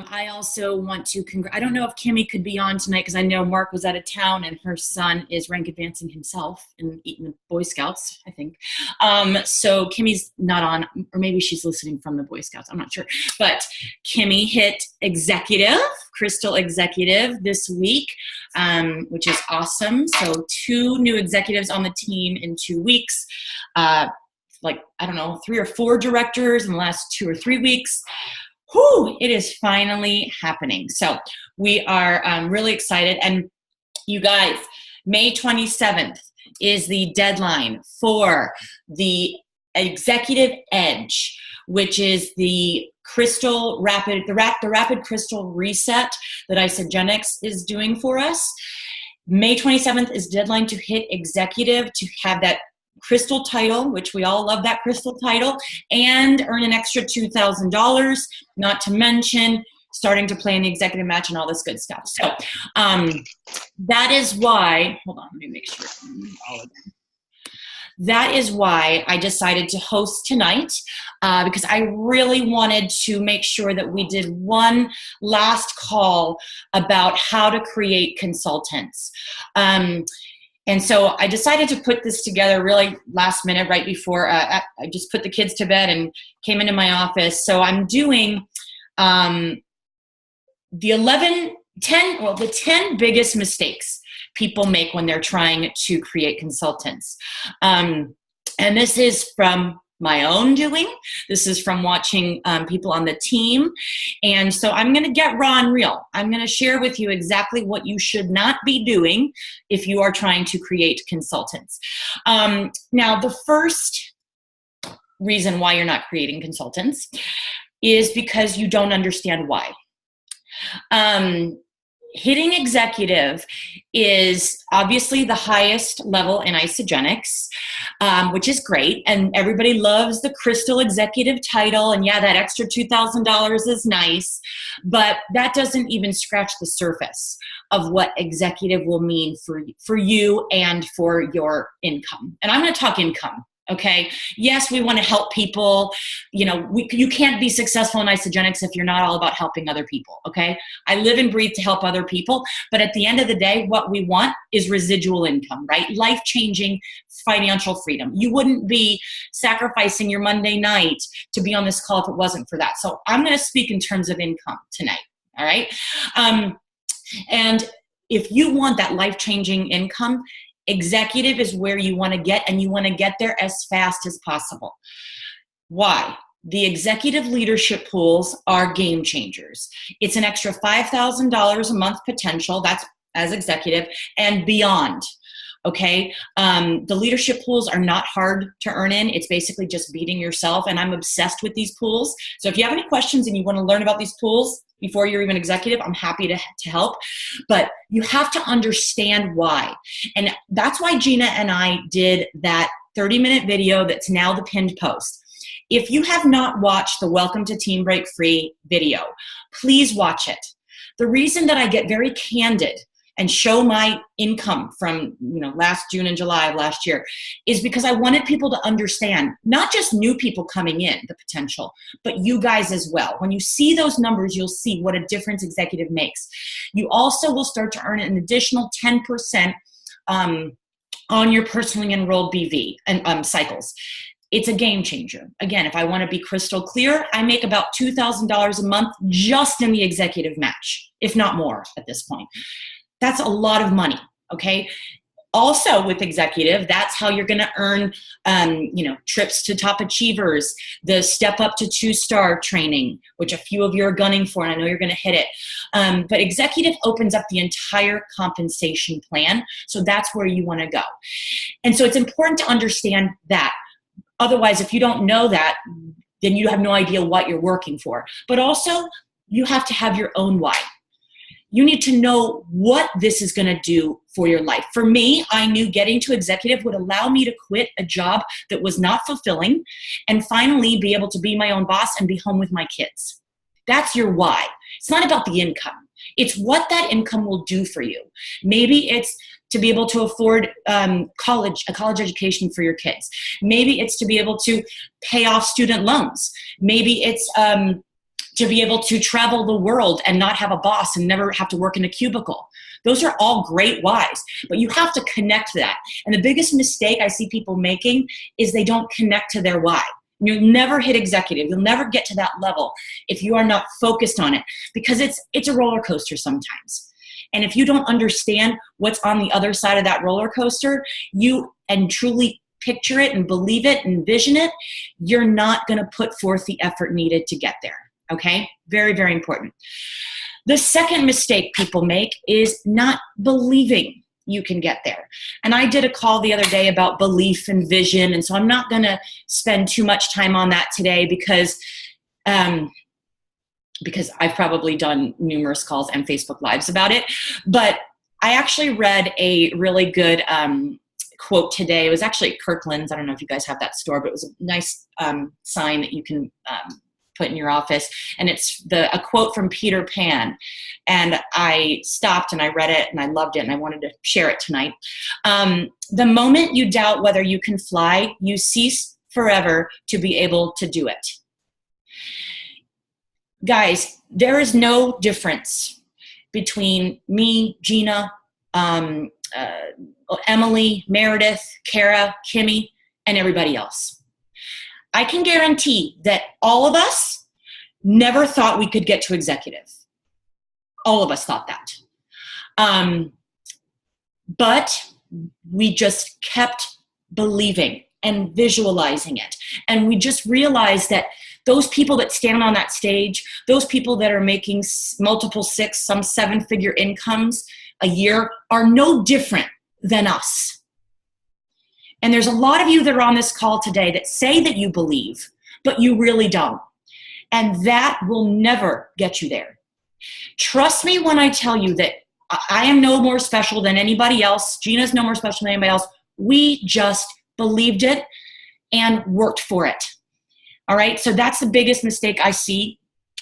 I also want to I don't know if Kimmy could be on tonight because I know Mark was out of town and her son is rank advancing himself and eating the Boy Scouts, I think. So Kimmy's not on, or maybe she's listening from the Boy Scouts. I'm not sure. But Kimmy hit executive, Crystal executive this week, which is awesome. So 2 new executives on the team in 2 weeks. Like, I don't know, 3 or 4 directors in the last 2 or 3 weeks. Whew, it is finally happening. So we are really excited. And you guys, May 27th is the deadline for the Executive Edge, which is the rapid crystal reset that Isagenix is doing for us. May 27th is deadline to hit executive to have that crystal title, which we all love that crystal title, and earn an extra $2,000, not to mention starting to play in the executive match and all this good stuff. So that is why, hold on, let me make sure. That is why I decided to host tonight, because I really wanted to make sure that we did one last call about how to create consultants. And so I decided to put this together really last minute, right before I just put the kids to bed and came into my office. So I'm doing the 10 biggest mistakes people make when they're trying to create consultants. And this is from my own doing. This is from watching people on the team. And so I'm going to get raw and real. I'm going to share with you exactly what you should not be doing if you are trying to create consultants. Now, the first reason why you're not creating consultants is because you don't understand why. Hitting executive is obviously the highest level in Isagenix, which is great. And everybody loves the crystal executive title. And yeah, that extra $2,000 is nice, but that doesn't even scratch the surface of what executive will mean for you and for your income. And I'm going to talk income. Okay. Yes, we want to help people. You know, you can't be successful in Isagenix if you're not all about helping other people. Okay. I live and breathe to help other people. But at the end of the day, what we want is residual income, right? Life-changing financial freedom. You wouldn't be sacrificing your Monday night to be on this call if it wasn't for that. So I'm going to speak in terms of income tonight. All right. And if you want that life-changing income, executive is where you want to get, and you want to get there as fast as possible. Why? The executive leadership pools are game changers. It's an extra $5,000 a month potential, that's as executive, and beyond. Okay, the leadership pools are not hard to earn in. It's basically just beating yourself, and I'm obsessed with these pools. So if you have any questions and you want to learn about these pools before you're even executive, I'm happy to help. But you have to understand why. And that's why Gina and I did that 30-minute video that's now the pinned post. If you have not watched the Welcome to Team Break Free video, please watch it. The reason that I get very candid and show my income from last June and July of last year is because I wanted people to understand, not just new people coming in, the potential, but you guys as well. When you see those numbers, you'll see what a difference executive makes. You also will start to earn an additional 10% on your personally enrolled BV and cycles. It's a game changer. Again, if I want to be crystal clear, I make about $2,000 a month just in the executive match, if not more at this point. That's a lot of money, okay? Also with executive, that's how you're gonna earn trips to top achievers, the step up to 2-star training, which a few of you are gunning for, and I know you're gonna hit it. But executive opens up the entire compensation plan, so that's where you wanna go. And so it's important to understand that. Otherwise, if you don't know that, then you have no idea what you're working for. But also, you have to have your own why. You need to know what this is going to do for your life. For me, I knew getting to executive would allow me to quit a job that was not fulfilling and finally be able to be my own boss and be home with my kids. That's your why. It's not about the income. It's what that income will do for you. Maybe it's to be able to afford a college education for your kids. Maybe it's to be able to pay off student loans. Maybe it's to be able to travel the world and not have a boss and never have to work in a cubicle. Those are all great whys, but you have to connect that. And the biggest mistake I see people making is they don't connect to their why. You'll never hit executive. You'll never get to that level if you are not focused on it, because it's a roller coaster sometimes. And if you don't understand what's on the other side of that roller coaster, and truly picture it and believe it and envision it, you're not going to put forth the effort needed to get there. Okay? Very, very important. The second mistake people make is not believing you can get there. And I did a call the other day about belief and vision, and so I'm not going to spend too much time on that today because I've probably done numerous calls and Facebook Lives about it. But I actually read a really good quote today. It was actually at Kirkland's. I don't know if you guys have that store, but it was a nice sign that you can put in your office. And it's a quote from Peter Pan. And I stopped and I read it and I loved it and I wanted to share it tonight. The moment you doubt whether you can fly, you cease forever to be able to do it. Guys, there is no difference between me, Gina, Emily, Meredith, Kara, Kimmy, and everybody else. I can guarantee that all of us never thought we could get to executive. All of us thought that. But we just kept believing and visualizing it. And we just realized that those people that stand on that stage, those people that are making multiple 6, some 7-figure incomes a year are no different than us. And there's a lot of you that are on this call today that say that you believe, but you really don't. And that will never get you there. Trust me when I tell you that I am no more special than anybody else. Gina's no more special than anybody else. We just believed it and worked for it. All right? So that's the biggest mistake I see,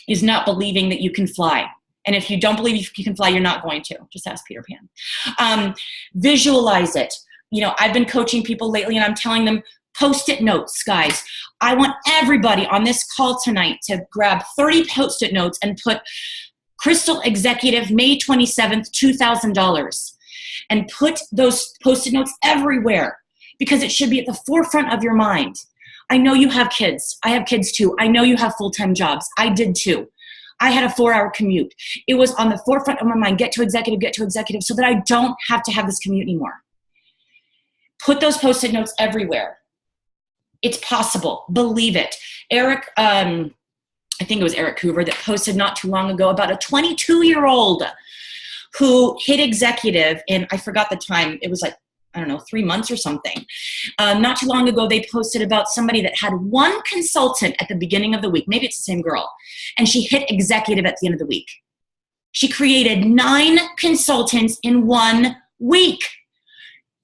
is not believing that you can fly. And if you don't believe you can fly, you're not going to. Just ask Peter Pan. Visualize it. You know, I've been coaching people lately and I'm telling them, Post-it notes, guys. I want everybody on this call tonight to grab 30 Post-it notes and put Crystal Executive, May 27th, $2,000. And put those Post-it notes everywhere, because it should be at the forefront of your mind. I know you have kids. I have kids too. I know you have full-time jobs. I did too. I had a 4-hour commute. It was on the forefront of my mind, get to executive, so that I don't have to have this commute anymore. Put those Post-it notes everywhere. It's possible. Believe it. Eric, I think it was Eric Hoover that posted not too long ago about a 22-year-old who hit executive in, I forgot the time, it was like, I don't know, 3 months or something. Not too long ago, they posted about somebody that had one consultant at the beginning of the week. Maybe it's the same girl. And she hit executive at the end of the week. She created 9 consultants in 1 week.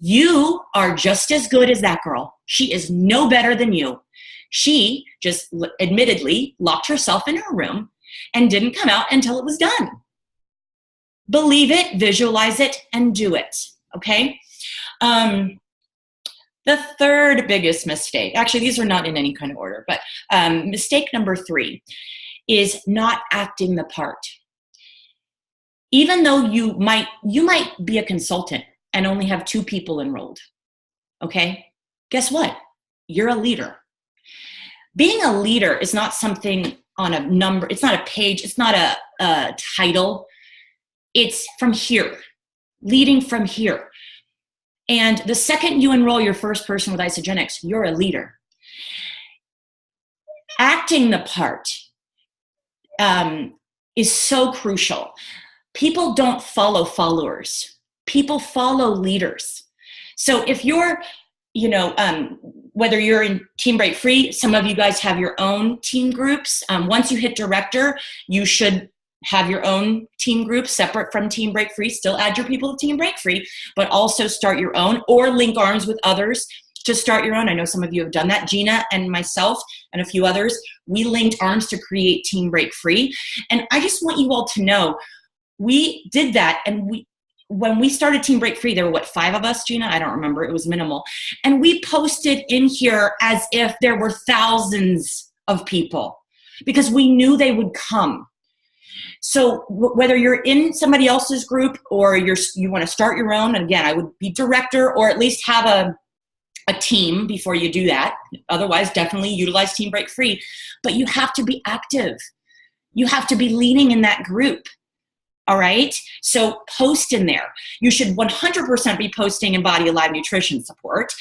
You are just as good as that girl. She is no better than you. She just admittedly locked herself in her room and didn't come out until it was done. Believe it, visualize it, and do it, okay? The third biggest mistake, actually these are not in any kind of order, but mistake number 3 is not acting the part. Even though you might be a consultant and only have 2 people enrolled, okay? Guess what? You're a leader. Being a leader is not something on a number, it's not a page, it's not a title. It's from here, leading from here. And the second you enroll your first person with Isagenix, you're a leader. Acting the part is so crucial. People don't follow followers. People follow leaders. So if you're, whether you're in Team Break Free, some of you guys have your own team groups. Once you hit director, you should have your own team group separate from Team Break Free. Still add your people to Team Break Free, but also start your own or link arms with others to start your own. I know some of you have done that. Gina and myself and a few others, we linked arms to create Team Break Free. And I just want you all to know, we did that. And when we started Team Break Free, there were 5 of us, Gina? I don't remember. It was minimal. And we posted in here as if there were thousands of people. because we knew they would come. So whether you're in somebody else's group or you want to start your own, and again, I would be director or at least have a team before you do that. Otherwise, definitely utilize Team Break Free. But you have to be active. You have to be leading in that group. All right? So post in there. You should 100% be posting in Body Alive nutrition support.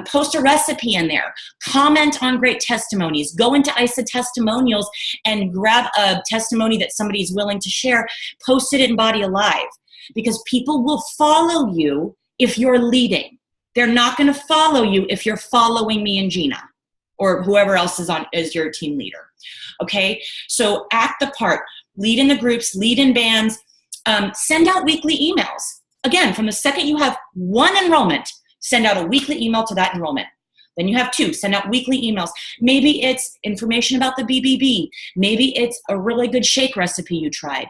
Post a recipe in there. Comment on great testimonies. Go into ISA testimonials and grab a testimony that somebody's willing to share. Post it in Body Alive, because people will follow you if you're leading. They're not going to follow you if you're following me and Gina or whoever else is your team leader. Okay? So act the part. Lead in the groups, lead in bands, send out weekly emails. Again, from the second you have one enrollment, send out a weekly email to that enrollment. Then you have two, send out weekly emails. Maybe it's information about the BBB. Maybe it's a really good shake recipe you tried.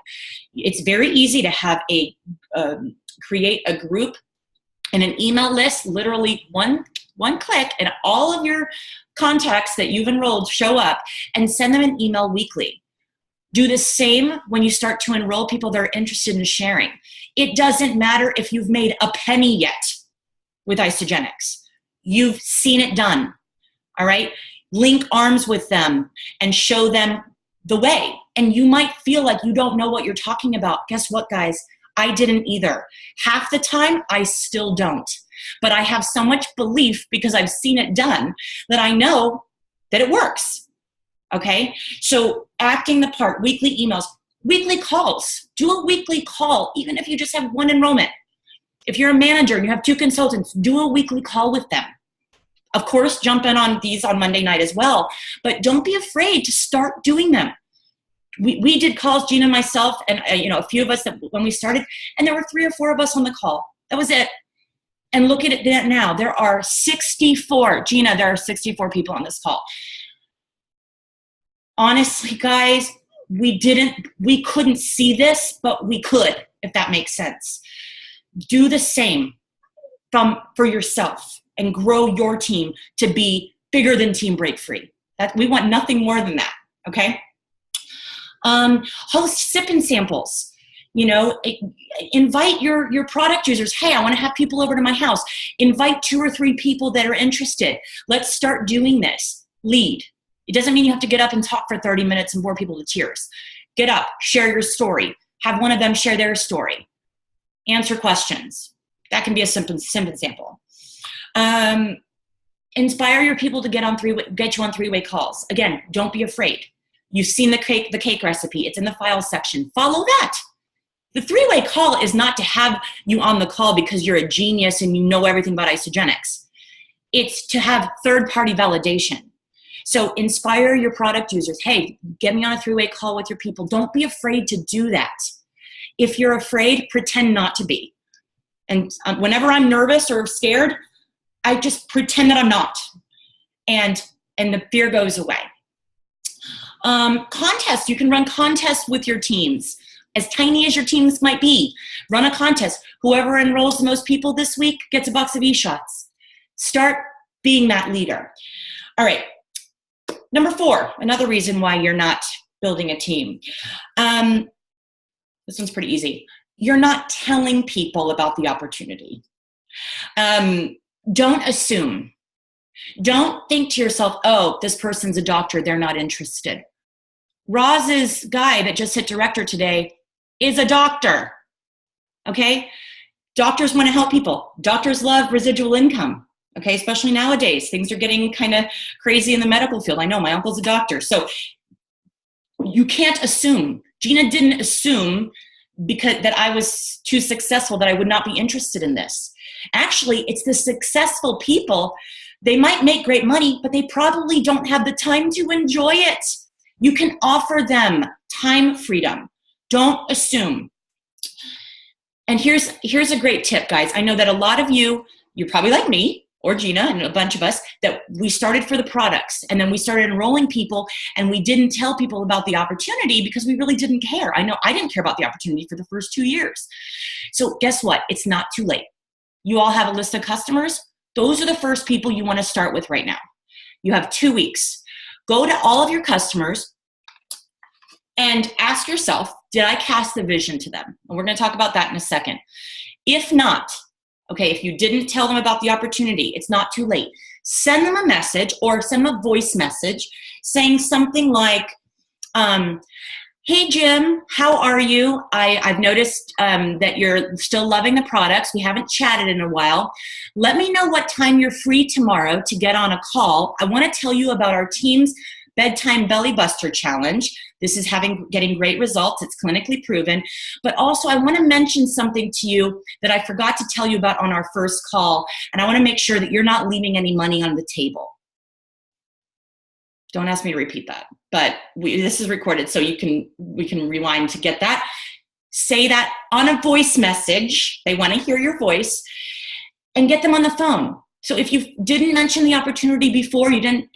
It's very easy to have create a group and an email list, literally one click, and all of your contacts that you've enrolled show up, and send them an email weekly. Do the same when you start to enroll people that are interested in sharing. It doesn't matter if you've made a penny yet with Isogenics. You've seen it done, all right? Link arms with them and show them the way. And you might feel like you don't know what you're talking about. Guess what, guys? I didn't either. Half the time, I still don't. But I have so much belief because I've seen it done that I know that it works. Okay? So acting the part, weekly emails, weekly calls. Do a weekly call, even if you just have one enrollment. If you're a manager and you have two consultants, do a weekly call with them. Of course, jump in on these on Monday night as well, but don't be afraid to start doing them. We did calls, Gina and myself, and a few of us when we started, and there were 3 or 4 of us on the call. That was it. And look at it now. There are 64. Gina, there are 64 people on this call. Honestly, guys, we couldn't see this, but we could, if that makes sense. Do the same for yourself and grow your team to be bigger than Team Break Free. We want nothing more than that, okay? Host sip-in samples. Invite your product users. Hey, I want to have people over to my house. Invite 2 or 3 people that are interested. Let's start doing this. Lead. It doesn't mean you have to get up and talk for 30 minutes and bore people to tears. Get up, share your story. Have one of them share their story. Answer questions. That can be a simple sample. Inspire your people to get you on 3-way calls. Again, don't be afraid. You've seen the cake recipe. It's in the file section. Follow that. The 3-way call is not to have you on the call because you're a genius and you know everything about Isogenics. It's to have third-party validation. So inspire your product users. Hey, get me on a 3-way call with your people. Don't be afraid to do that. If you're afraid, pretend not to be. And whenever I'm nervous or scared, I just pretend that I'm not. And the fear goes away. Contests. You can run contests with your teams. As tiny as your teams might be, run a contest. Whoever enrolls the most people this week gets a box of e-shots. Start being that leader. All right. Number 4, another reason why you're not building a team. This one's pretty easy. You're not telling people about the opportunity. Don't assume. Don't think to yourself, oh, this person's a doctor, they're not interested. Roz's guy that just hit director today is a doctor, okay? Doctors want to help people. Doctors love residual income, okay? Especially nowadays. Things are getting kind of crazy in the medical field. I know, my uncle's a doctor. So you can't assume. Gina didn't assume because that I was too successful that I would not be interested in this. Actually, it's the successful people. They might make great money, but they probably don't have the time to enjoy it. You can offer them time freedom. Don't assume. And here's a great tip, guys. I know that a lot of you're probably like me or Gina and a bunch of us, that we started for the products and then we started enrolling people and we didn't tell people about the opportunity because we really didn't care. I know I didn't care about the opportunity for the first 2 years. So guess what? It's not too late. You all have a list of customers. Those are the first people you want to start with right now. You have 2 weeks. Go to all of your customers, And ask yourself, did I cast the vision to them? And we're going to talk about that in a second. If not, okay, if you didn't tell them about the opportunity, it's not too late. Send them a message or send them a voice message saying something like, hey, Jim, how are you? I've noticed that you're still loving the products. We haven't chatted in a while. Let me know what time you're free tomorrow to get on a call. I want to tell you about our team's Bedtime Belly Buster Challenge. This is getting great results. It's clinically proven. But also, I want to mention something to you that I forgot to tell you about on our first call, and I want to make sure that you're not leaving any money on the table. Don't ask me to repeat that, but this is recorded, so we can rewind to get that. Say that on a voice message. They want to hear your voice, and get them on the phone. So if you didn't mention the opportunity before, you didn't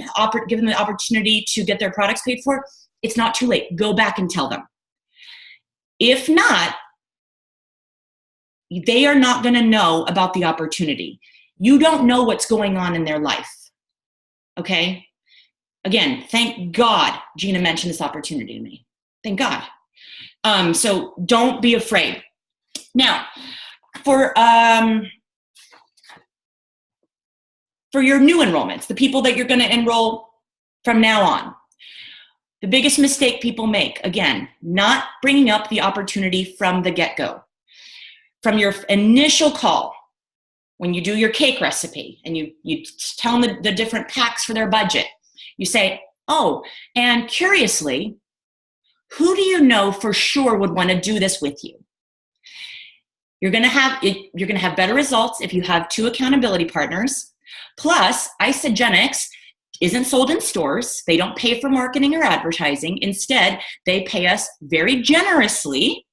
give them the opportunity to get their products paid for, it's not too late. Go back and tell them. If not, they are not going to know about the opportunity. You don't know what's going on in their life, okay? Again, thank God Gina mentioned this opportunity to me. Thank God. So don't be afraid. Now, for your new enrollments, the people that you're going to enroll from now on, the biggest mistake people make, again, not bringing up the opportunity from the get-go. From your initial call, when you do your cake recipe and you tell them the different packs for their budget, you say, oh, and curiously, who do you know for sure would want to do this with you? You're going to have better results if you have 2 accountability partners. Plus, Isagenix isn't sold in stores. They don't pay for marketing or advertising. Instead, they pay us very generously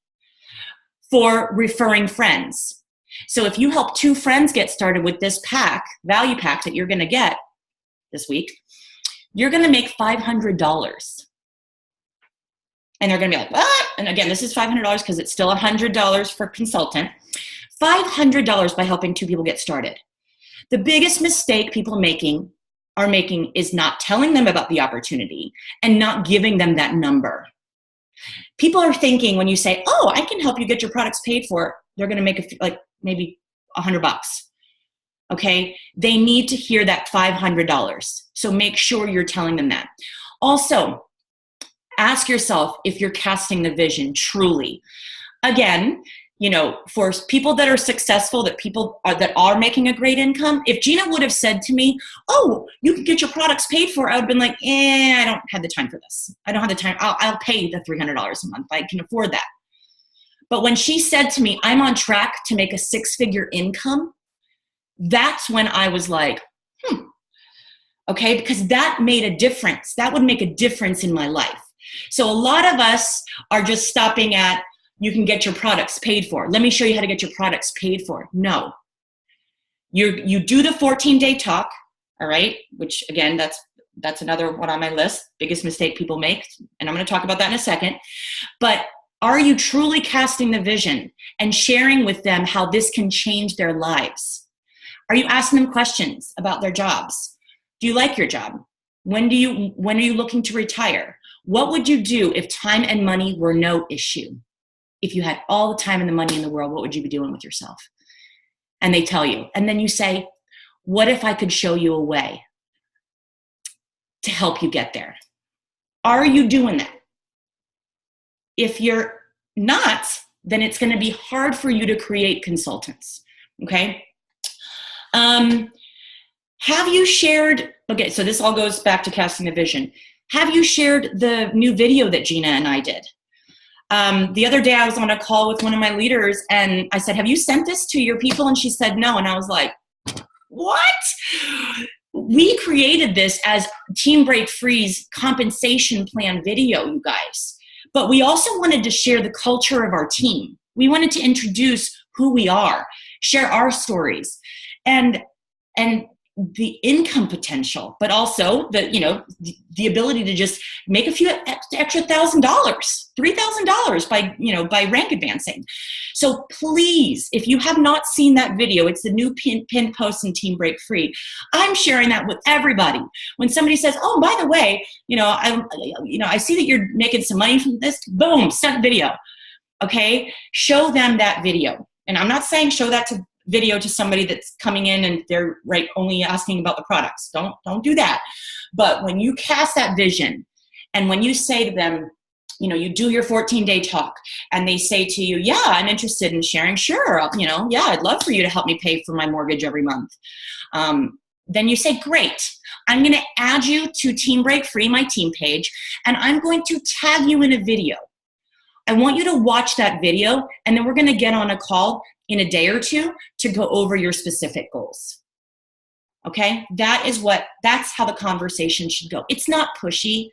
for referring friends. So if you help 2 friends get started with this value pack that you're going to get this week, you're going to make $500. And they're going to be like, what? And again, this is $500 because it's still $100 for consultant. $500 by helping 2 people get started. The biggest mistake people are making is not telling them about the opportunity and not giving them that number. People are thinking when you say, oh, I can help you get your products paid for, they're going to make maybe $100. Okay, they need to hear that $500. So make sure you're telling them that. Also, ask yourself if you're casting the vision truly. Again, for people that are successful, that are making a great income, if Gina would have said to me, oh, you can get your products paid for, I would have been like, I don't have the time for this. I don't have the time. I'll pay the $300 a month. I can afford that. But when she said to me, I'm on track to make a 6-figure income, that's when I was like, okay, because that made a difference. That would make a difference in my life. So a lot of us are just stopping at, you can get your products paid for. Let me show you how to get your products paid for. No. You do the 14-day talk, all right, which again, that's another one on my list, biggest mistake people make, and I'm going to talk about that in a second. But are you truly casting the vision and sharing with them how this can change their lives? Are you asking them questions about their jobs? Do you like your job? When are you looking to retire? What would you do if time and money were no issue? If you had all the time and the money in the world, what would you be doing with yourself? And they tell you. And then you say, what if I could show you a way to help you get there? Are you doing that? If you're not, then it's going to be hard for you to create consultants. Okay? Have you shared, okay, so this all goes back to casting the vision. Have you shared the new video that Gina and I did? The other day I was on a call with one of my leaders and I said, have you sent this to your people? And she said, no. And I was like, what? We created this as Team Break Free's compensation plan video, you guys. But we also wanted to share the culture of our team. We wanted to introduce who we are, share our stories. And the income potential, but also the ability to just make a few extra $1,000, $3,000 by rank advancing. So please, if you have not seen that video, it's the new pin post in Team Break Free. I'm sharing that with everybody. When somebody says, "Oh, by the way, I see that you're making some money from this," boom, sent video. Okay, show them that video. And I'm not saying show that video to somebody that's coming in and they're only asking about the products. Don't do that. But when you cast that vision, and when you say to them, you do your 14-day talk, and they say to you, "Yeah, I'm interested in sharing. Sure, yeah, I'd love for you to help me pay for my mortgage every month." Then you say, "Great, I'm going to add you to Team Break Free, my team page, and I'm going to tag you in a video. I want you to watch that video, and then we're going to get on a call in a day or two to go over your specific goals." Okay? That's how the conversation should go. It's not pushy.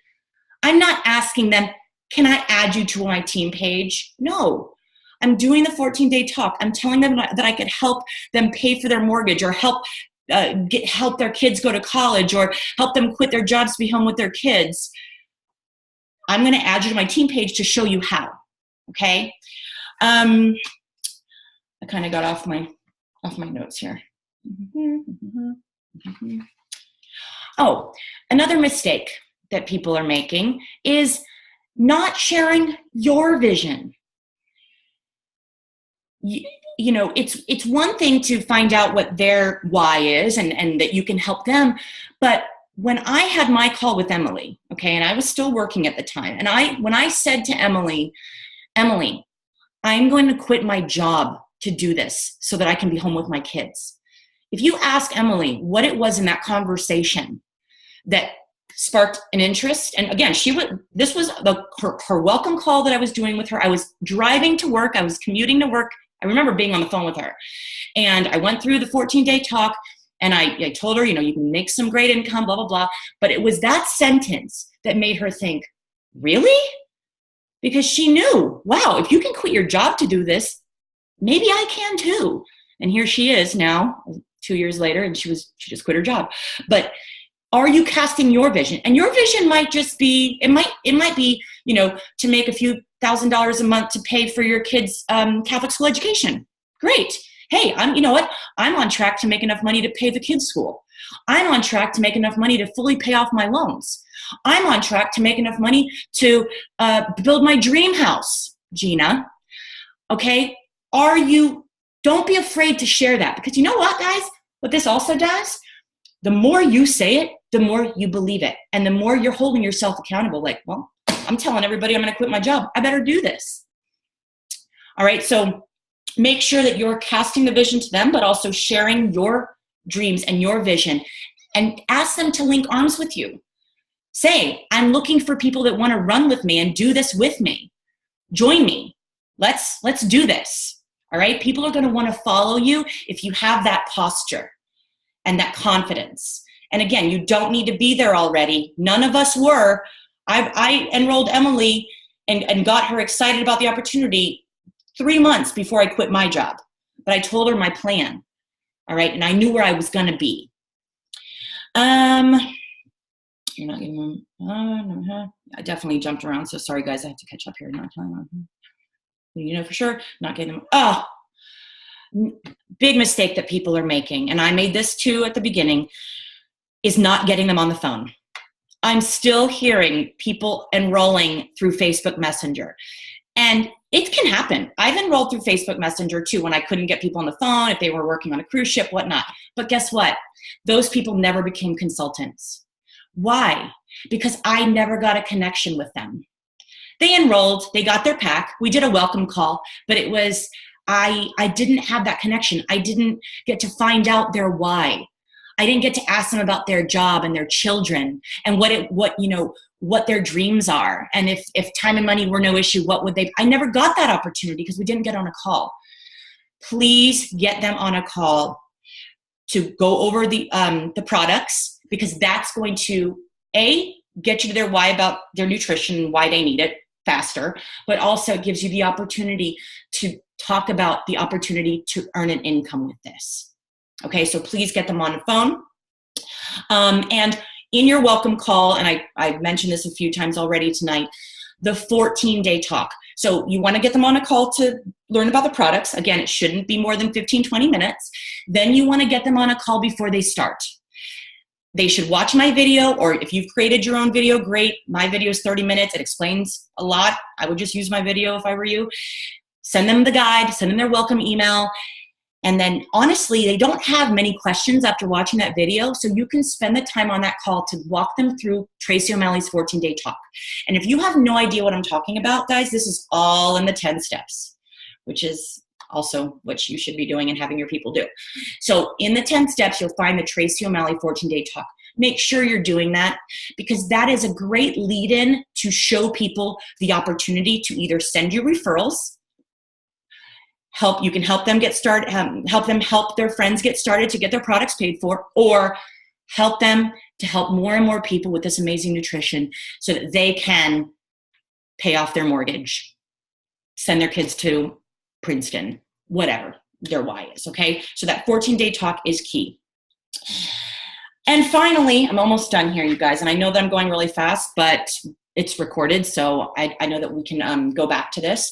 I'm not asking them, "Can I add you to my team page?" No. I'm doing the 14-day talk. I'm telling them that I could help them pay for their mortgage, or help their kids go to college, or help them quit their jobs to be home with their kids. I'm going to add you to my team page to show you how. Okay? I kind of got off my notes here. Oh, another mistake that people are making is not sharing your vision. It's one thing to find out what their why is and that you can help them. But when I had my call with Emily, okay, and I was still working at the time, and when I said to Emily, "I'm going to quit my job to do this so that I can be home with my kids." If you ask Emily what it was in that conversation that sparked an interest, and again, this was her welcome call that I was doing with her. I was driving to work. I was commuting to work. I remember being on the phone with her, and I went through the 14-day talk, and I told her, you can make some great income, blah, blah, blah. But it was that sentence that made her think, really? Because she knew, wow, if you can quit your job to do this, maybe I can too. And here she is now, 2 years later, and she just quit her job. But are you casting your vision? And your vision might just be, it might be, to make a few $1,000s a month to pay for your kids' Catholic school education. Great. Hey, you know what? I'm on track to make enough money to pay the kids' school. I'm on track to make enough money to fully pay off my loans. I'm on track to make enough money to build my dream house, Gina. Okay? Don't be afraid to share that, because you know what, guys? What this also does, the more you say it, the more you believe it. And the more you're holding yourself accountable, like, well, I'm telling everybody I'm going to quit my job. I better do this. All right? So make sure that you're casting the vision to them, but also sharing your dreams and your vision, and ask them to link arms with you. Say, I'm looking for people that want to run with me and do this with me. Join me. Let's do this. All right? People are going to want to follow you if you have that posture and that confidence. And again, you don't need to be there already. None of us were. I enrolled Emily and got her excited about the opportunity 3 months before I quit my job. But I told her my plan. All right? And I knew where I was going to be. You're not getting them. I definitely jumped around. So sorry, guys. I have to catch up here. Not telling them. For sure. Not getting them. Oh, big mistake that people are making, and I made this too at the beginning, is not getting them on the phone. I'm still hearing people enrolling through Facebook Messenger. And it can happen. I've enrolled through Facebook Messenger too when I couldn't get people on the phone, if they were working on a cruise ship, whatnot. But guess what? Those people never became consultants. Why? Because I never got a connection with them. They enrolled, they got their pack, we did a welcome call, but it was, I didn't have that connection. I didn't get to find out their why. I didn't get to ask them about their job and their children and what their dreams are. And if time and money were no issue, I never got that opportunity because we didn't get on a call. Please get them on a call to go over the products, because that's going to, get you to their why about their nutrition and why they need it faster, but also it gives you the opportunity to talk about the opportunity to earn an income with this. Okay, so please get them on the phone. And in your welcome call, and I've mentioned this a few times already tonight, the 14-day talk. So you want to get them on a call to learn about the products. Again, it shouldn't be more than 15, 20 minutes. Then you want to get them on a call before they start. They should watch my video, or if you've created your own video, great. My video is 30 minutes. It explains a lot. I would just use my video if I were you. Send them the guide, send them their welcome email. And then honestly, they don't have many questions after watching that video. So you can spend the time on that call to walk them through Tracy O'Malley's 14-day talk. And if you have no idea what I'm talking about, guys, this is all in the 10 steps, which is also what you should be doing and having your people do. So in the 10 steps, you'll find the Tracy O'Malley 14-day talk. Make sure you're doing that, because that is a great lead-in to show people the opportunity to either send you referrals, you can help them get started, help their friends get started to get their products paid for, or help them to help more and more people with this amazing nutrition so that they can pay off their mortgage, send their kids to Princeton, whatever their why is, okay? So that 14-day talk is key. And finally, I'm almost done here, you guys, and I know that I'm going really fast, but it's recorded, so I know that we can go back to this.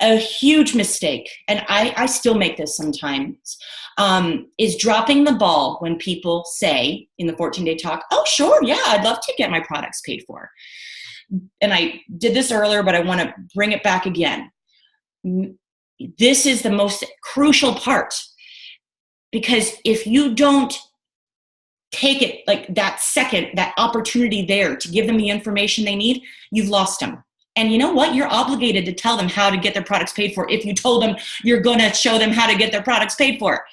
A huge mistake, and I still make this sometimes, is dropping the ball when people say in the 14-day talk, oh, sure, yeah, I'd love to get my products paid for. And I did this earlier, but I want to bring it back again. This is the most crucial part, because if you don't take it like that second, that opportunity there to give them the information they need, you've lost them. And you know what? You're obligated to tell them how to get their products paid for if you told them you're going to show them how to get their products paid for.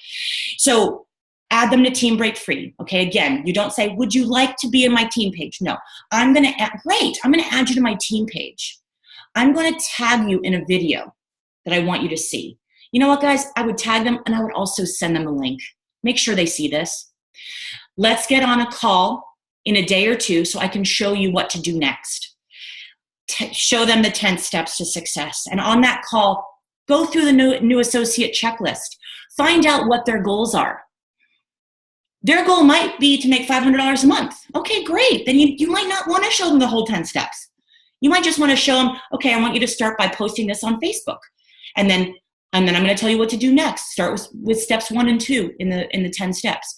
So add them to Team Break Free. Okay, again, you don't say, would you like to be in my team page? No, I'm going to add you to my team page. I'm going to tag you in a video that I want you to see. You know what, guys? I would tag them, and I would also send them a link. Make sure they see this. Let's get on a call in a day or two so I can show you what to do next. Show them the 10 steps to success. And on that call, go through the new associate checklist. Find out what their goals are. Their goal might be to make $500 a month. Okay, great. Then you might not want to show them the whole 10 steps. You might just want to show them, okay, I want you to start by posting this on Facebook. And then I'm going to tell you what to do next. Start with steps 1 and 2 in the 10 steps.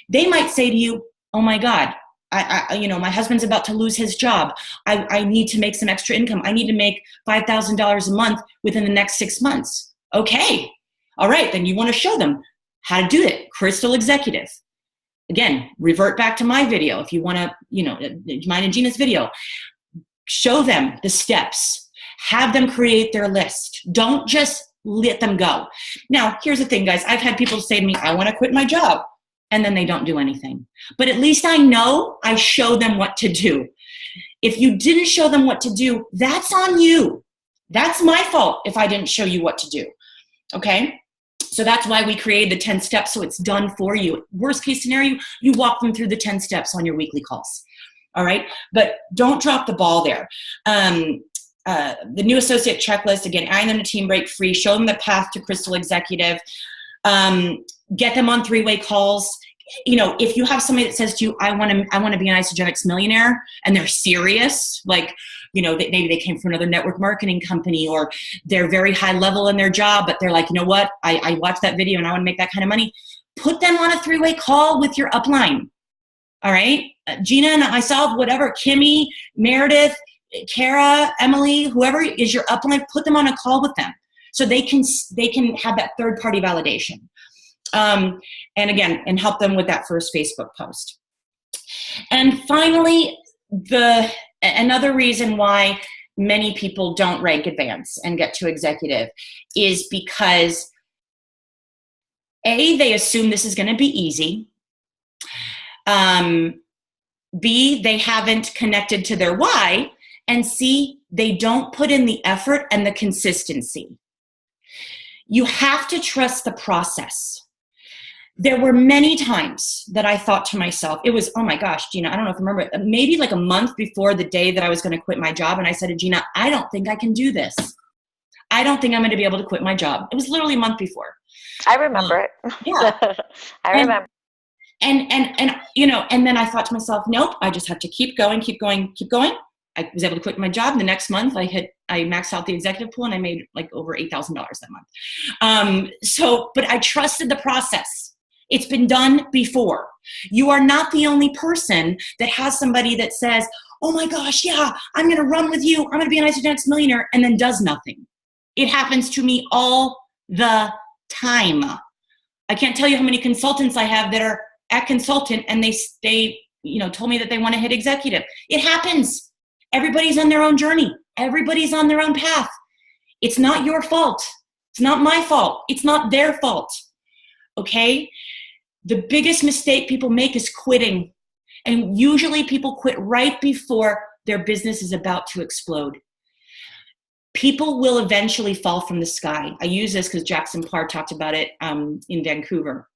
They might say to you, oh my God, my husband's about to lose his job. I need to make some extra income. I need to make $5,000 a month within the next 6 months. Okay. All right. Then you want to show them how to do it. Crystal Executive. Again, revert back to my video. If you want to, mine and Gina's video, show them the steps. Have them create their list. Don't just let them go. Now, here's the thing, guys. I've had people say to me, I want to quit my job. And then they don't do anything. But at least I know I show them what to do. If you didn't show them what to do, that's on you. That's my fault if I didn't show you what to do. Okay? So that's why we created the 10 steps, so it's done for you. Worst case scenario, you walk them through the 10 steps on your weekly calls. All right? But don't drop the ball there. The new associate checklist, again, add them to Team Break Free. Show them the path to Crystal Executive. Get them on 3-way calls. If you have somebody that says to you, I want to be an Isogenics millionaire, and they're serious, like, maybe they came from another network marketing company, or they're very high level in their job, but they're like, you know what? I watched that video and I want to make that kind of money. Put them on a 3-way call with your upline. All right? Gina and myself, whatever, Kimmy, Meredith, Kara, Emily, whoever is your upline, put them on a call with them so they can have that third-party validation. And again, and help them with that first Facebook post. And finally, another reason why many people don't rank advance and get to executive is because A, they assume this is going to be easy. B, they haven't connected to their why. And C, they don't put in the effort and the consistency. You have to trust the process. There were many times that I thought to myself, it was, oh my gosh, Gina, I don't know if you remember, maybe like a month before the day that I was going to quit my job. And I said to Gina, I don't think I can do this. I don't think I'm going to be able to quit my job. It was literally a month before. I remember it. Yeah. I remember. And you know, and then I thought to myself, nope, I just have to keep going, keep going, keep going. I was able to quit my job. The next month I maxed out the executive pool and I made like over $8,000 that month. But I trusted the process. It's been done before. You are not the only person that has somebody that says, oh my gosh, yeah, I'm going to run with you. I'm going to be an Isagenix millionaire, and then does nothing. It happens to me all the time. I can't tell you how many consultants I have that are at consultant and they told me that they want to hit executive. It happens. Everybody's on their own journey. Everybody's on their own path. It's not your fault. It's not my fault. It's not their fault. Okay? The biggest mistake people make is quitting. And usually people quit right before their business is about to explode. People will eventually fall from the sky. I use this because Jackson Parr talked about it in Vancouver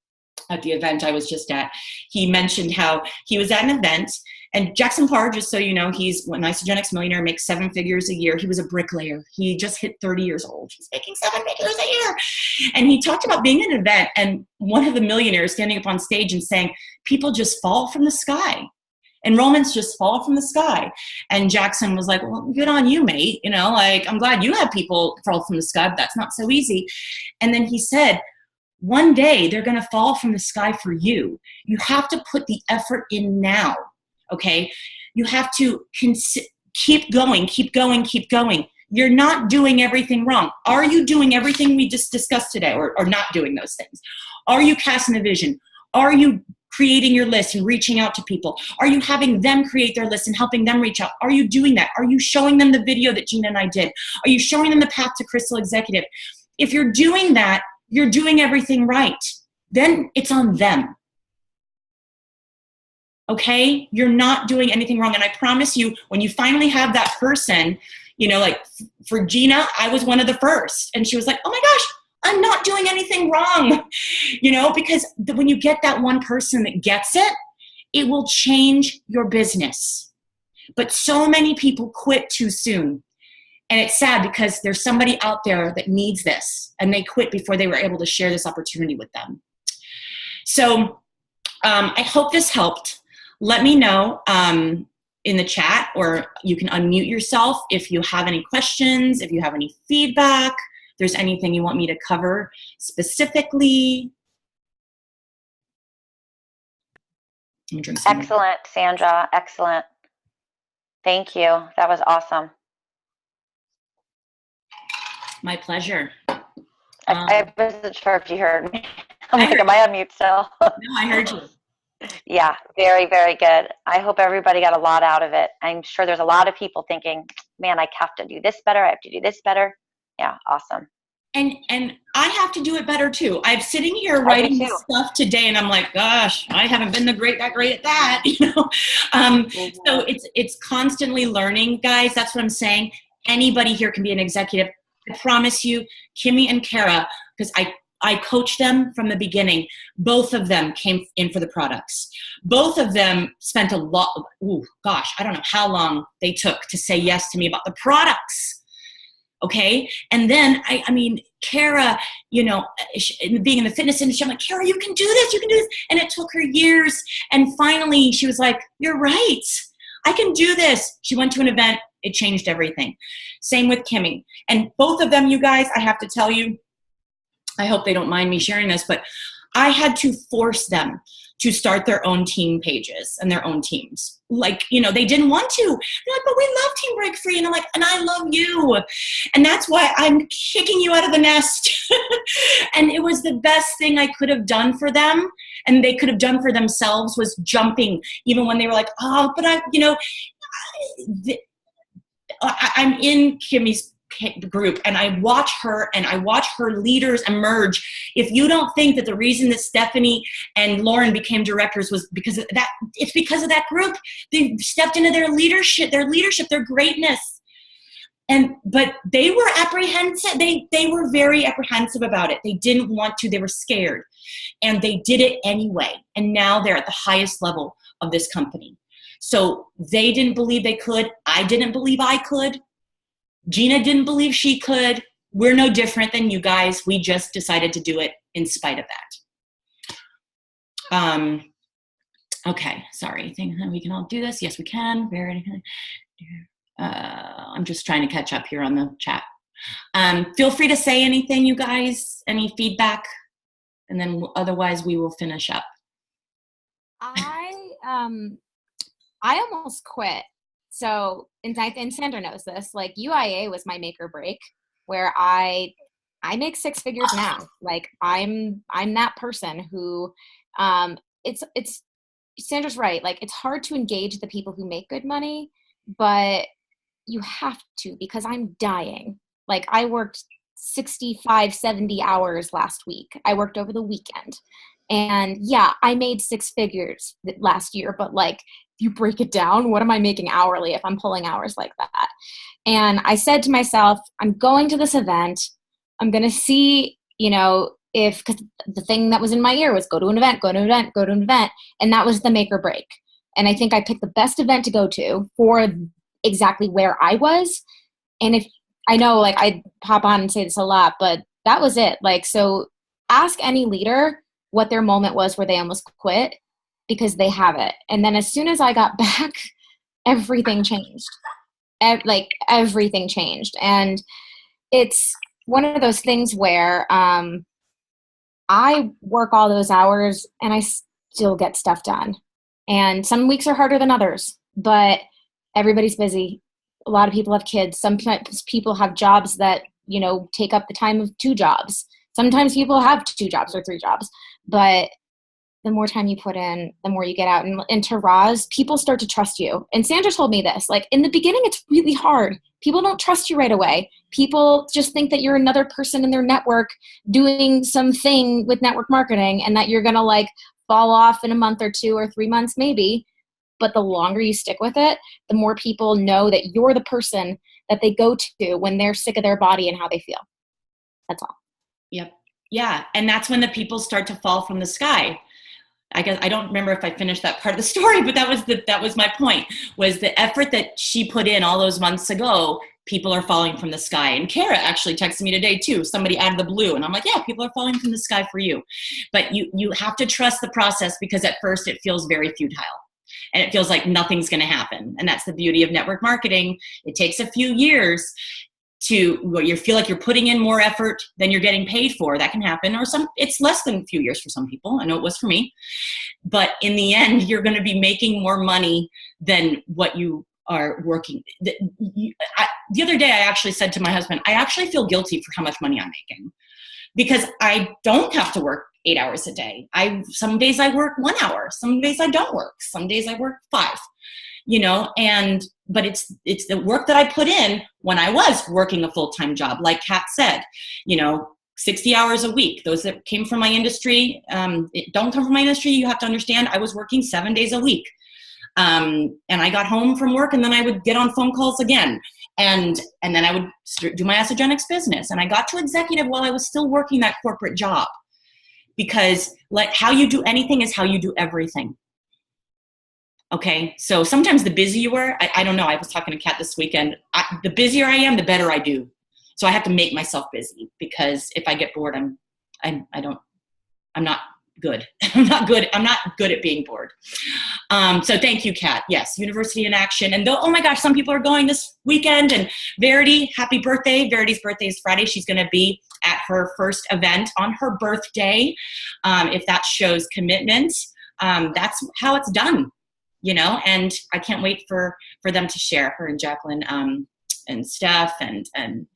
at the event I was just at. He mentioned how he was at an event, and Jackson Parr, just so you know, he's an Isagenix millionaire, makes 7 figures a year. He was a bricklayer. He just hit 30 years old. He's making 7 figures a year. And he talked about being at an event and one of the millionaires standing up on stage and saying, people just fall from the sky. Enrollments just fall from the sky. And Jackson was like, well, good on you, mate. You know, like, I'm glad you have people fall from the sky, but that's not so easy. And then he said, one day they're going to fall from the sky for you. You have to put the effort in now. Okay. You have to keep going, keep going, keep going. You're not doing everything wrong. Are you doing everything we just discussed today, or not doing those things? Are you casting a vision? Are you creating your list and reaching out to people? Are you having them create their list and helping them reach out? Are you doing that? Are you showing them the video that Gina and I did? Are you showing them the path to Crystal Executive? If you're doing that, you're doing everything right. Then it's on them. Okay? You're not doing anything wrong. And I promise you, when you finally have that person, you know, like for Gina, I was one of the first. And she was like, oh my gosh, I'm not doing anything wrong. You know, because when you get that one person that gets it, it will change your business. But so many people quit too soon. And it's sad because there's somebody out there that needs this, and they quit before they were able to share this opportunity with them. So I hope this helped. Let me know in the chat, or you can unmute yourself if you have any questions, if you have any feedback, if there's anything you want me to cover specifically. Excellent, Sandra. Excellent. Thank you. That was awesome. My pleasure. I wasn't sure if you heard me. I'm like, am I on mute still? No, I heard you. Yeah, very, very good. I hope everybody got a lot out of it. I'm sure there's a lot of people thinking, man, I have to do this better. I have to do this better. Yeah, awesome. And I have to do it better too. I'm sitting here writing this stuff today, and I'm like, gosh, I haven't been that great at that, you know. So it's constantly learning, guys. That's what I'm saying. Anybody here can be an executive. I promise you, Kimmy and Kara, because I coached them from the beginning. Both of them came in for the products. Both of them spent a lot. I don't know how long they took to say yes to me about the products. Okay. And then, I mean, Kara, you know, being in the fitness industry, I'm like, Kara, you can do this, you can do this. And it took her years. And finally she was like, you're right. I can do this. She went to an event. It changed everything. Same with Kimmy. And both of them, you guys, I have to tell you, I hope they don't mind me sharing this, but I had to force them to start their own team pages and their own teams. Like, you know, they didn't want to. They're like, but we love Team Break Free. And I'm like, and I love you. And that's why I'm kicking you out of the nest. And it was the best thing I could have done for them. And they could have done for themselves, was jumping, even when they were like, oh, but I'm in Kimmy's group, and I watch her and I watch her leaders emerge. If you don't think that the reason that Stephanie and Lauren became directors was because of that, it's because of that group. They stepped into their leadership, their greatness. But they were apprehensive. They were very apprehensive about it. They didn't want to. They were scared, and they did it anyway. And now they're at the highest level of this company. So they didn't believe they could. I didn't believe I could. Gina didn't believe she could. We're no different than you guys. We just decided to do it in spite of that. Okay, sorry. Think we can all do this? Yes, we can. I'm just trying to catch up here on the chat. Feel free to say anything, you guys, any feedback, and then otherwise we will finish up. I almost quit. So, and Sandra knows this, like UIA was my make or break, where I make six figures now. Like I'm that person who, it's Sandra's right. Like it's hard to engage the people who make good money, but you have to, because I'm dying. Like I worked 65, 70 hours last week. I worked over the weekend. And yeah, I made six figures last year, but like if you break it down, what am I making hourly if I'm pulling hours like that? And I said to myself, I'm going to this event. I'm going to see, if, because the thing that was in my ear was go to an event, go to an event, go to an event. And that was the make or break. And I think I picked the best event to go to for exactly where I was. And if I know, like I pop on and say this a lot, but that was it. Like, so ask any leader what their moment was where they almost quit, because they have it. And then as soon as I got back, everything changed. Like everything changed. And it's one of those things where I work all those hours and I still get stuff done. And some weeks are harder than others, but everybody's busy. A lot of people have kids. Sometimes people have jobs that, take up the time of two jobs. Sometimes people have two jobs or three jobs, but the more time you put in, the more you get out. And to Roz, people start to trust you. And Sandra told me this, like in the beginning, it's really hard. People don't trust you right away. People just think that you're another person in their network doing something with network marketing and that you're going to like fall off in a month or 2 or 3 months, maybe. But the longer you stick with it, the more people know that you're the person that they go to when they're sick of their body and how they feel. That's all. Yep. Yeah. And that's when the people start to fall from the sky. I guess I don't remember if I finished that part of the story, but that was my point, was the effort that she put in all those months ago. People are falling from the sky. And Kara actually texted me today too, somebody out of the blue. And I'm like, yeah, people are falling from the sky for you. But you have to trust the process, because at first it feels very futile. And it feels like nothing's going to happen. And that's the beauty of network marketing. It takes a few years you feel like you're putting in more effort than you're getting paid for. That can happen. Or it's less than a few years for some people. I know it was for me. But in the end, you're going to be making more money than what you are working. The other day, I actually said to my husband, I actually feel guilty for how much money I'm making, because I don't have to work 8 hours a day. Some days I work 1 hour. Some days I don't work. Some days I work 5. But it's the work that I put in when I was working a full-time job. Like Kat said, 60 hours a week. Those that came from my industry, don't come from my industry. You have to understand, I was working 7 days a week. And I got home from work and then I would get on phone calls again. And then I would do my Esogenics business. And I got to executive while I was still working that corporate job, because like how you do anything is how you do everything. Okay, so sometimes the busier you are, I don't know. I was talking to Kat this weekend. The busier I am, the better I do. So I have to make myself busy, because if I get bored, I'm not good. I'm not good at being bored. So thank you, Kat. Yes, University in Action. And oh my gosh, some people are going this weekend. And Verity, happy birthday. Verity's birthday is Friday. She's going to be at her first event on her birthday. If that shows commitment, that's how it's done. And I can't wait for them to share, her and Jacqueline and Steph and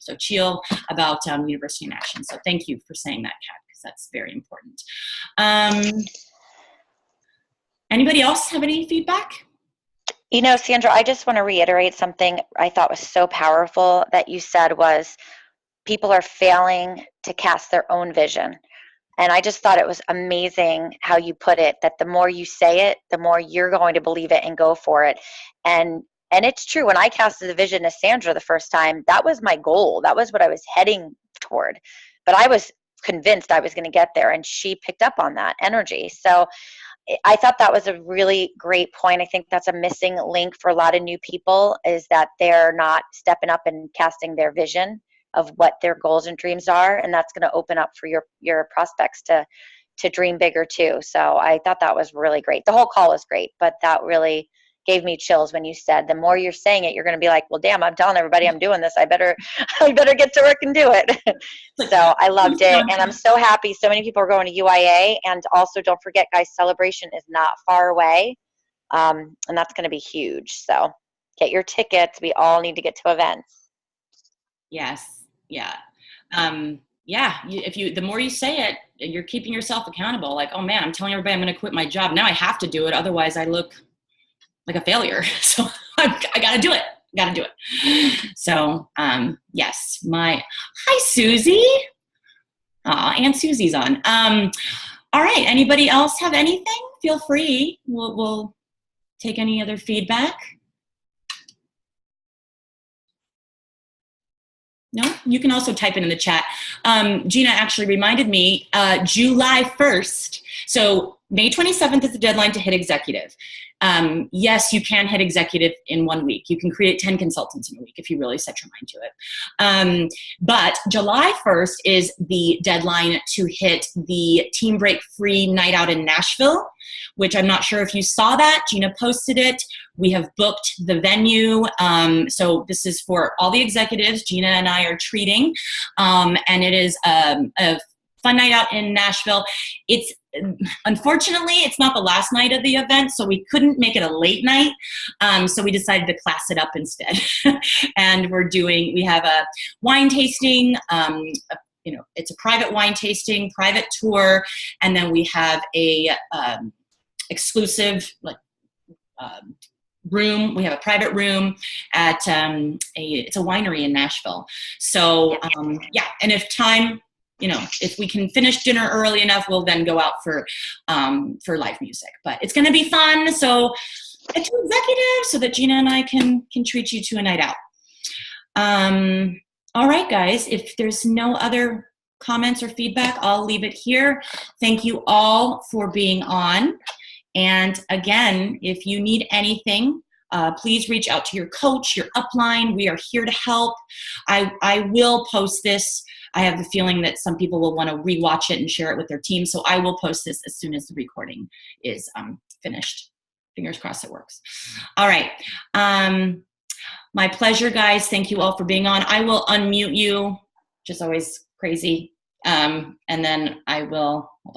Sochil about University in Action. So thank you for saying that, Kat, because that's very important. Anybody else have any feedback? Sandra, I just want to reiterate something I thought was so powerful that you said was people are failing to cast their own vision. And I just thought it was amazing how you put it, that the more you say it, the more you're going to believe it and go for it. And it's true. When I casted the vision to Sandra the first time, that was my goal. That was what I was heading toward. But I was convinced I was going to get there, and she picked up on that energy. So I thought that was a really great point. I think that's a missing link for a lot of new people, is that they're not stepping up and casting their vision of what their goals and dreams are. And that's going to open up for your prospects to to dream bigger too. So I thought that was really great. The whole call was great, but that really gave me chills when you said the more you're saying it, you're going to be like, well, damn, I'm telling everybody I'm doing this. I better get to work and do it. So I loved it. And I'm so happy so many people are going to UIA. And also don't forget, guys, Celebration is not far away. And that's going to be huge. So get your tickets. We all need to get to events. Yes. Yeah. The more you say it, you're keeping yourself accountable. Like, oh man, I'm telling everybody I'm going to quit my job. Now I have to do it. Otherwise I look like a failure. So I got to do it. Got to do it. So, yes, hi, Susie. Aunt Susie's on. All right. Anybody else have anything? Feel free. We'll take any other feedback. No, you can also type it in the chat. Gina actually reminded me, July 1st. So May 27th is the deadline to hit executive. Yes, you can hit executive in 1 week. You can create 10 consultants in a week if you really set your mind to it. But July 1st is the deadline to hit the Team Break free night out in Nashville, which I'm not sure if you saw that. Gina posted it. We have booked the venue. So this is for all the executives Gina and I are treating. And it is a fun night out in Nashville. Unfortunately, it's not the last night of the event, so we couldn't make it a late night. So we decided to class it up instead. And we have a wine tasting, it's a private wine tasting, private tour, and then we have a exclusive room. We have a private room at it's a winery in Nashville. So and if we can finish dinner early enough, we'll then go out for live music. But it's going to be fun. So it's executive so that Gina and I can treat you to a night out. All right, guys. If there's no other comments or feedback, I'll leave it here. Thank you all for being on. And again, if you need anything, please reach out to your coach, your upline. We are here to help. I will post this. I have the feeling that some people will want to rewatch it and share it with their team. So I will post this as soon as the recording is finished. Fingers crossed it works. All right. My pleasure, guys. Thank you all for being on. I will unmute you, which is always crazy. And then I will, hold on.